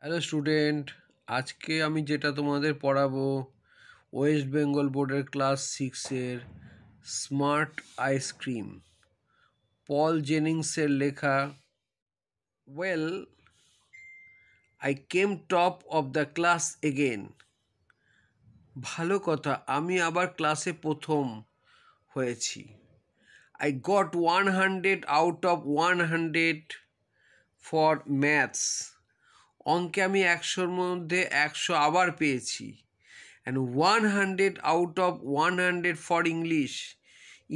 Hello student, আজকে আমি যেটা তোমাদের পড়াবো ওয়েস্ট বেঙ্গল বোর্ডের ক্লাস 6-এর স্মার্ট আইসক্রিম, পল জেনিংসের লেখা। Well, I came top of the class again. ভালো কথা, আমি আবার ক্লাসে প্রথম হয়েছি। I got 100 out of 100 for maths. অঙ্কে আমি 100-র মধ্যে 100 আবার পেয়েছি। And 100 out of 100 for English.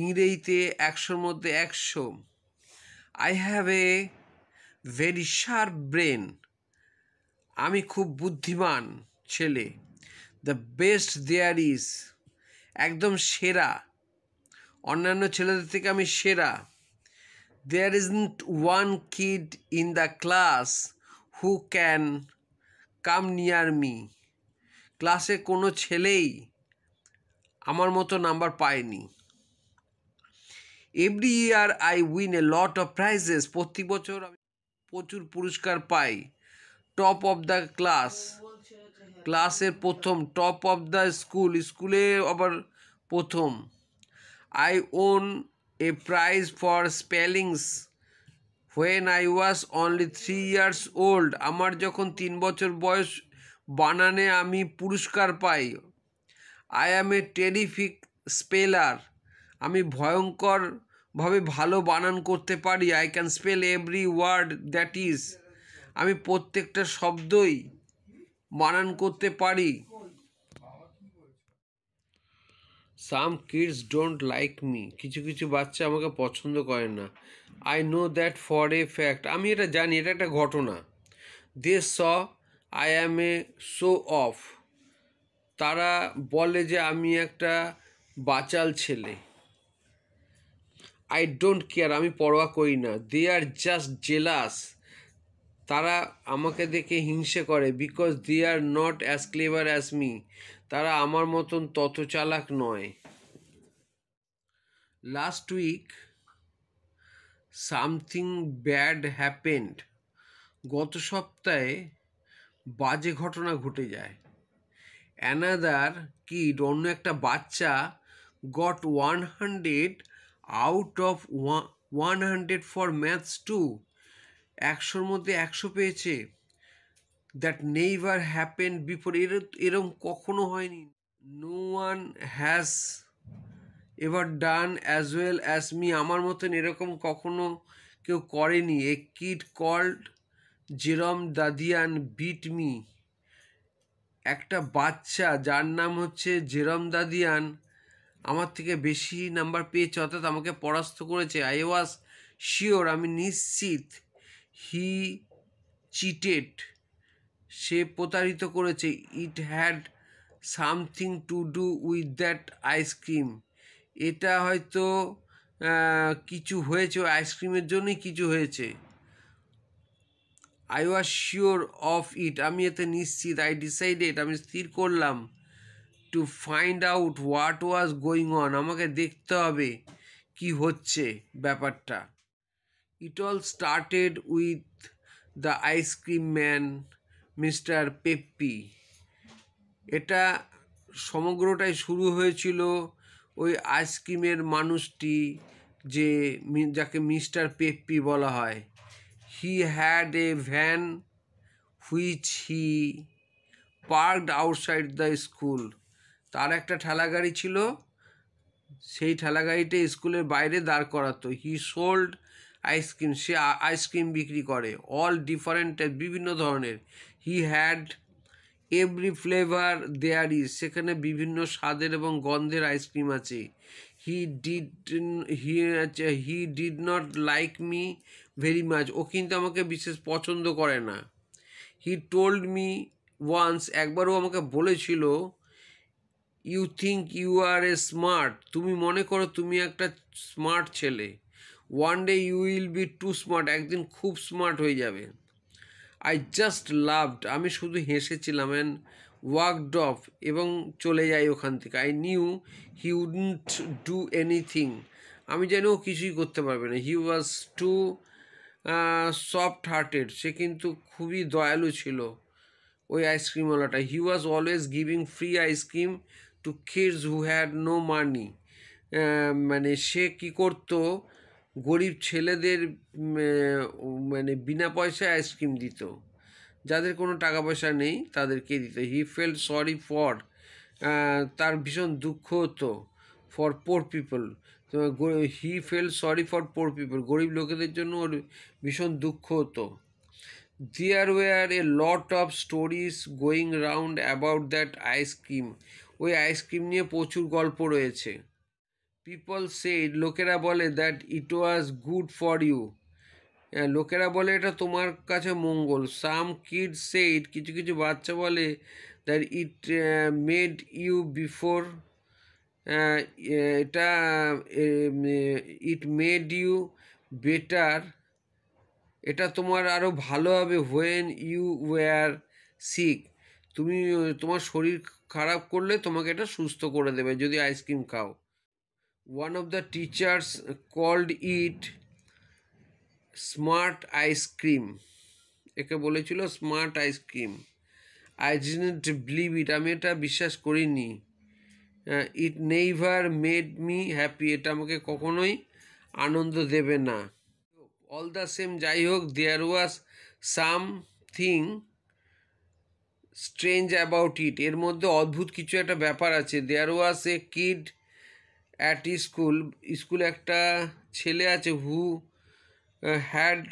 ইংরেজিতে 100-র মধ্যে 100। I have a very sharp brain. আমি খুব বুদ্ধিমান ছেলে। The best there is. একদম সেরা, অন্যান্য ছেলেদের থেকে আমি সেরা। There isn't one kid in the class who can come near me. ক্লাসে কোনো ছেলেই আমার মতো নাম্বার পায়নি। Every year I win a lot of prizes. প্রতি বছর আমি প্রচুর পুরস্কার পাই। টপ অফ দ্য ক্লাস, ক্লাসের প্রথম। টপ অফ দ্য স্কুল, স্কুলে আবার প্রথম। I won a prize for spellings when I was only 3 years old. আমার যখন 3 বছর বয়স, বানানে আমি পুরস্কার পাই। I am A terrific স্পেলার। আমি ভয়ঙ্করভাবে ভালো বানান করতে পারি। I can spell every word that is. আমি প্রত্যেকটা শব্দই বানান করতে পারি। Some kids don't like me. কিছু কিছু বাচ্চা আমাকে পছন্দ করে না। I know that for a fact. আমি এটা জানি, এটা একটা ঘটনা। They say I am a show off. তারা বলে যে আমি একটা বাচাল ছেলে। I don't care. আমি পরোয়া করি না। They are just jealous. তারা আমাকে দেখে হিংসে করে। Because they are not as clever as me. তারা আমার মতন তত চালাক নয়। Last week something bad happened. গত সপ্তাহে বাজে ঘটনা ঘটে যায়। অ্যানাদার কিড, অন্য একটা বাচ্চা, got 100 out of 100 for maths too. 100-র মধ্যে 100 পেয়েছে। That never happened before. এরম কখনো হয়নি। No one has ever done as well as me. আমার মতন এরকম কখনো কেউ করেনি। A kid called Jerome Dadian beat me. একটা বাচ্চা যার নাম হচ্ছে জেরম দাদিয়ান আমার থেকে বেশি নাম্বার পেয়েছে, অর্থাৎ আমাকে পরাস্ত করেছে। আই ওয়াজ শিওর, আমি নিশ্চিত। হি চিটেড, সে প্রতারিত করেছে। It had something to do with that ice cream. এটা হয়তো কিছু হয়েছে, ওই আইসক্রিমের জন্যই কিছু হয়েছে। I was sure of it, আমি এতে নিশ্চিত। আই ডিসাইডেড, আমি স্থির করলাম। To find out what was going on, আমাকে দেখতে হবে কি হচ্ছে ব্যাপারটা। It all started with the ice cream man mister Peppi. এটা সমগ্রটাই শুরু হয়েছিল ওই আইসক্রিমের মানুষটি, যাকে মিস্টার পেপ্পি বলা হয়। He had a van which he parked outside the school. তার একটা ঠেলাগাড়ি ছিল, সেই ঠেলাগাড়িটা স্কুলের বাইরে দাঁড় করাতো। হি সোল্ড আইসক্রিম, সে আইসক্রিম বিক্রি করে। অল ডিফারেন্ট, বিভিন্ন ধরনের। He had every flavour there is, সেখানে বিভিন্ন স্বাদের এবং গন্ধের আইসক্রিম আছে। He did not like me very much. ও কিন্তু আমাকে বিশেষ পছন্দ করে না। হি টোল্ড মি ওয়ান্স, একবারও আমাকে বলেছিল, you think you are a smart, তুমি মনে করো তুমি একটা স্মার্ট ছেলে। One day you will be too smart, একদিন খুব স্মার্ট হয়ে যাবে। আই জাস্ট লাভড, আমি শুধু হেসেছিলাম। অ্যান্ড ওয়াকড অফ, এবং চলে যাই ওখান থেকে। I knew he wouldn't do anything, আমি জানি ও কিছুই করতে পারবে না। He was too soft hearted, সে কিন্তু খুবই দয়ালু ছিল। ওই আইসক্রিমওয়ালাটা, he was always giving free ice cream to kids who had no money. মানে সে কী করতো, গরিব ছেলেদের মানে বিনা পয়সায় আইসক্রিম দিত, যাদের কোনো টাকা পয়সা নেই তাদেরকে দিত। হি ফেল্ট সরি ফর, তার ভীষণ দুঃখ হতো, for poor people, he felt sorry for poor people, গরিব লোকেদের জন্য ওর ভীষণ দুঃখ হতো। There were a lot of stories going round about that ice cream. ওই আইসক্রিম নিয়ে প্রচুর গল্প রয়েছে। পিপল সেড, লোকেরা বলে, that it was good for you, লোকেরা বলে এটা তোমার কাছে মঙ্গল। সাম কিড সেড, কিছু কিছু বাচ্চা বলে, that it made you before, এটা ইট মেড ইউ বেটার, এটা তোমার আরও ভালো হবে। হোয়েন ইউ ওয়্যার সিক, তুমি তোমার শরীর খারাপ করলে তোমাকে এটা সুস্থ করে দেবে যদি আইসক্রিম খাও। One of the teachers called it smart ice cream, একে বলেছিল smart ice cream. I didn't believe it, আমি এটা বিশ্বাস করিনি। It never made me happy, এটা আমাকে কখনোই আনন্দ দেবে না। অল দ্য সেম, যাই হোক, there was something strange about it, এর মধ্যে অদ্ভুত কিছু একটা ব্যাপার আছে। There was a kid at school, স্কুলে একটা ছেলে আছে, হু হ্যাড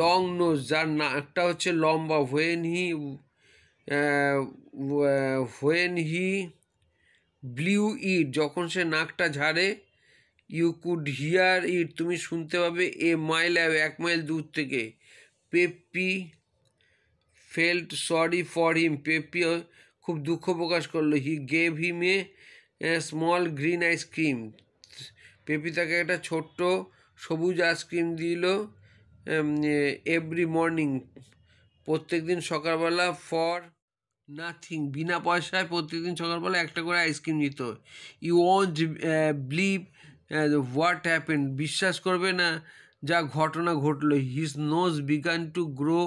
লং নোজ, যার নাকটা হচ্ছে লম্বা। হোয়েন হি ব্লিউ ইট, যখন সে নাকটা ঝাড়ে, ইউ কুড হিয়ার ইট, তুমি শুনতে পাবে এ মাইল অ্যাওয়ে, 1 মাইল দূর থেকে। পেপ্পি ফেল্ট সরি ফর হিম, পেপ্পি খুব দুঃখ প্রকাশ করলো। He gave him a small green ice cream, peppy তাকে একটা ছোট্ট সবুজ আইসক্রিম দিল। এভরি মর্নিং, প্রত্যেক দিন সকালবেলা। ফর নাথিং, বিনা পয়সায় প্রত্যেকদিন সকালবেলা একটা করে আইসক্রিম দিত। You won't believe what happened, বিশ্বাস করবে না যা ঘটনা ঘটলো। His nose began to grow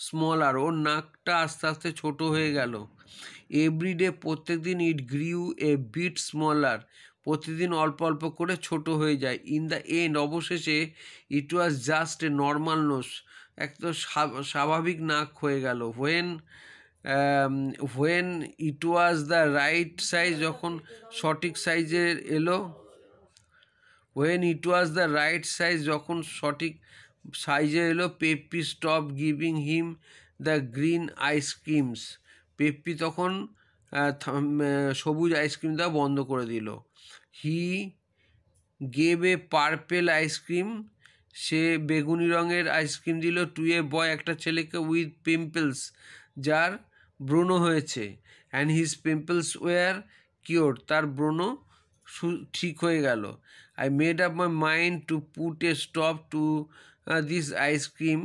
smaller, ওর নাকটা আস্তে আস্তে ছোট হয়ে গেল। এভরিডে, প্রত্যেক দিন। ইট গ্রিউ এ বিট স্মলার, প্রতিদিন অল্প অল্প করে ছোট হয়ে যায়। ইন দ্য এন্ড, অবশেষে, it was just a normal nose, একদম স্বাভাবিক নাক হয়ে গেল। When it was the right size, যখন সঠিক সাইজের এলো। When it was the right size, যখন সঠিক সাইজে এলো। Peppi stop giving him the green ice creams, Peppi তখন সবুজ আইসক্রিম দেওয়া বন্ধ করে দিল। He gave a purple ice cream, সে বেগুনি রঙের আইসক্রিম দিল। টু এ বয়, একটা ছেলেকে, উইথ পিম্পলস, যার ব্রণ হয়েছে। And his pimples were cure, তার ব্রণ ঠিক হয়ে গেল। I made up my mind to put a stop to this ice cream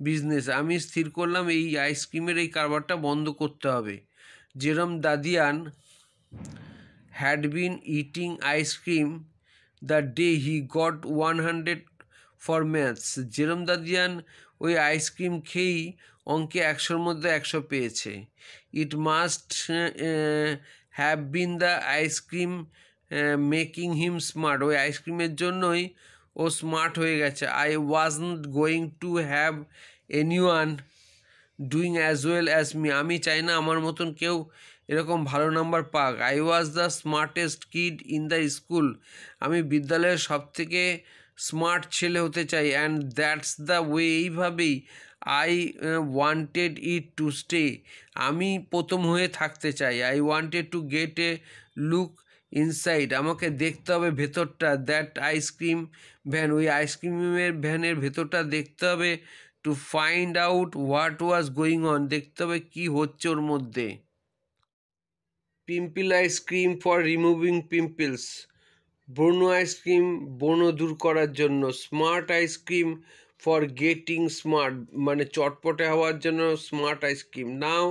business, আমি স্থির করলাম এই আইসক্রিমের এই কারবারটা বন্ধ করতে হবে। জেরম দাদিয়ান had been eating ice cream the day he got 100 for maths. জেরম দাদিয়ান ওই আইসক্রিম খেয়েই অঙ্কে 100-র মধ্যে 100 পেয়েছে। It must have been the ice cream making him smart, ওই আইসক্রিমের জন্যই ও স্মার্ট হয়ে গেছে। I wasn't going to have anyone doing as well as me, আমি চাই না আমার মতন কেউ এরকম ভালো নাম্বার পাক। I was the smartest kid in the school, আমি বিদ্যালয়ের সবথেকে স্মার্ট ছেলে হতে চাই। অ্যান্ড দ্যাটস দ্য ওয়ে, এইভাবেই I wanted it to stay, আমি প্রথম হয়ে থাকতে চাই। I wanted to get a look inside, আমাকে দেখতে হবে ভেতরটা। দ্যাট আইসক্রিম ভ্যান, ওই আইসক্রিমের ভ্যানের ভেতরটা দেখতে হবে। To find out what was going on, দেখতে হবে কী হচ্ছে ওর মধ্যে। Pimple ice cream for removing pimples, ব্রণ আইসক্রিম ব্রণ দূর করার জন্য। Smart ice cream for getting smart, মানে চটপটে হওয়ার জন্য smart ice cream. Now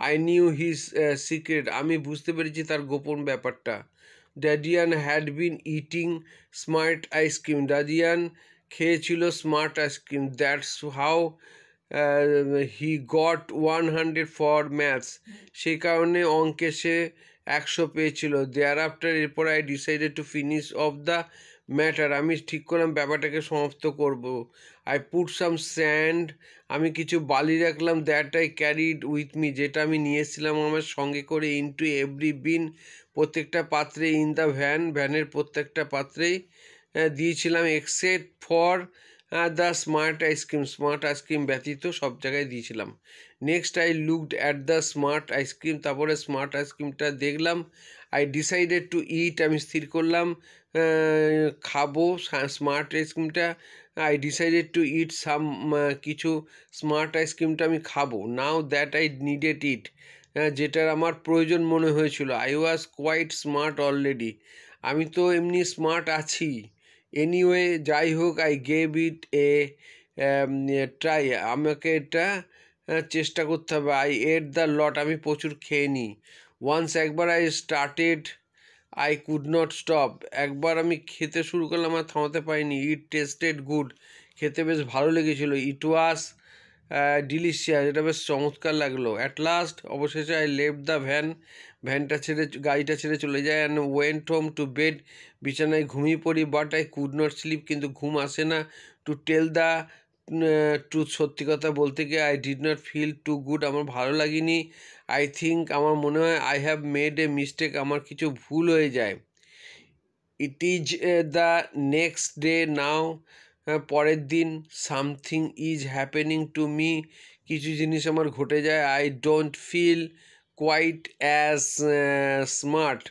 I knew his secret, আমি বুঝতে পেরেছি তার গোপন ব্যাপারটা। Dadian had been eating smart ice cream, Dadian খেয়েছিল smart ice cream. That's how he got 100 for maths, সেই কারণে অঙ্কে সে 100 পেয়েছিল। দেয়ার আফটার, এরপর I decided to finish of the matter, আমি ঠিক করলাম ব্যাপারটাকে সমাপ্ত করব। আই পুট সাম স্যান্ড, আমি কিছু বালি রাখলাম, that I carried with me, যেটা আমি নিয়েছিলাম আমার সঙ্গে করে, ইনটু এভরি বিন, প্রত্যেকটা পাত্রে, ইন দ্য ভ্যান, ভ্যানের প্রত্যেকটা পাত্রেই দিয়েছিলাম, except for the smart ice cream, smart ice cream ব্যতীত সব জায়গায় দিয়েছিলাম। Next I looked at the smart ice cream, তারপরে স্মার্ট আইসক্রিমটা দেখলাম। আই ডিসাইডেড টু ইট, আমি স্থির করলাম খাবো স্মার্ট আইসক্রিমটা। I decided to eat some, কিছু স্মার্ট আইসক্রিমটা আমি খাবো। Now that I needed it, যেটার আমার প্রয়োজন মনে হয়েছিল। I was quite smart already, আমি তো এমনি স্মার্ট আছি। এনিওয়ে, যাই হোক, I gave it a try, আমাকে এটা চেষ্টা করতে হবে। আই এট দ্য লট, আমি প্রচুর খেয়ে নিই। ওয়ান্স, একবার, I started I could not stop, একবার আমি খেতে শুরু করলাম আর থামাতে পারিনি। ইট টেস্টেড গুড, খেতে বেশ ভালো লেগেছিলো। ইট ওয়াজ ডিলিশিয়াস, এটা বেশ চমৎকার লাগলো। অ্যাট লাস্ট, অবশেষে, আই লেফট দ্য ভ্যান, ভ্যানটা ছেড়ে, গাড়িটা ছেড়ে চলে যায়। And went home to bed, বিছানায় ঘুমিয়ে পড়ি। But I could not slip, কিন্তু ঘুম আসে না। টু টেল দ্য ট্রুথ, সত্যি কথা বলতে গিয়ে, I did not feel too good, আমার ভালো লাগেনি। আই থিঙ্ক, আমার মনে হয়, I have made a mistake, আমার কিছু ভুল হয়ে যায়। It is the next day now, পরের দিন, something is happening to me, কিছু জিনিস আমার ঘটে যায়। I don't feel quite as smart,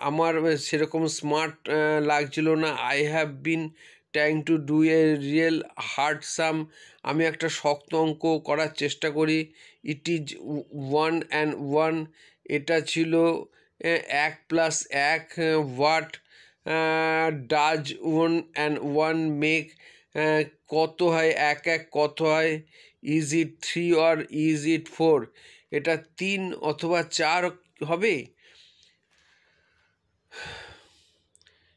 আমার সেরকম স্মার্ট লাগছিল না। I have been trying to do a real hard sum, আমি একটা শক্ত অঙ্ক করার চেষ্টা করি। ইট ইজ 1 and 1, এটা ছিল 1 + 1, হোয়াট ডাজ 1 and 1 মেক, কত হয় 1 1, কত হয়? Is it 3 or is it 4, এটা 3 অথবা 4 হবে?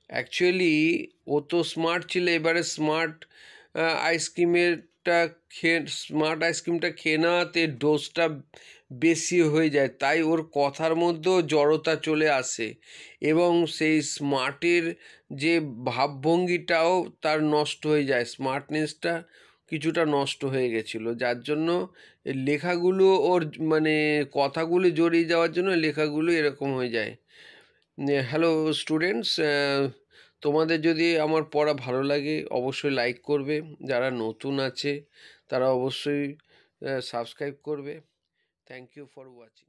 অ্যাকচুয়ালি ও তো স্মার্ট ছিল, এবারে স্মার্ট আইসক্রিমটা খেয়ে নেওয়াতে ডোজটা বেশি হয়ে যায়, তাই ওর কথার মধ্যেও জড়তা চলে আসে, এবং সেই স্মার্টের যে ভাবভঙ্গিটাও তার নষ্ট হয়ে যায়, স্মার্টনেসটা কিছুটা নষ্ট হয়ে গেছিলো, যার জন্য লেখাগুলো ওর, মানে কথাগুলো জড়িয়ে যাওয়ার জন্য লেখাগুলো এরকম হয়ে যায়। হ্যালো স্টুডেন্টস, তোমাদের যদি আমার পড়া ভালো লাগে অবশ্যই লাইক করবে, যারা নতুন আছে তারা অবশ্যই সাবস্ক্রাইব করবে। Thank you for watching.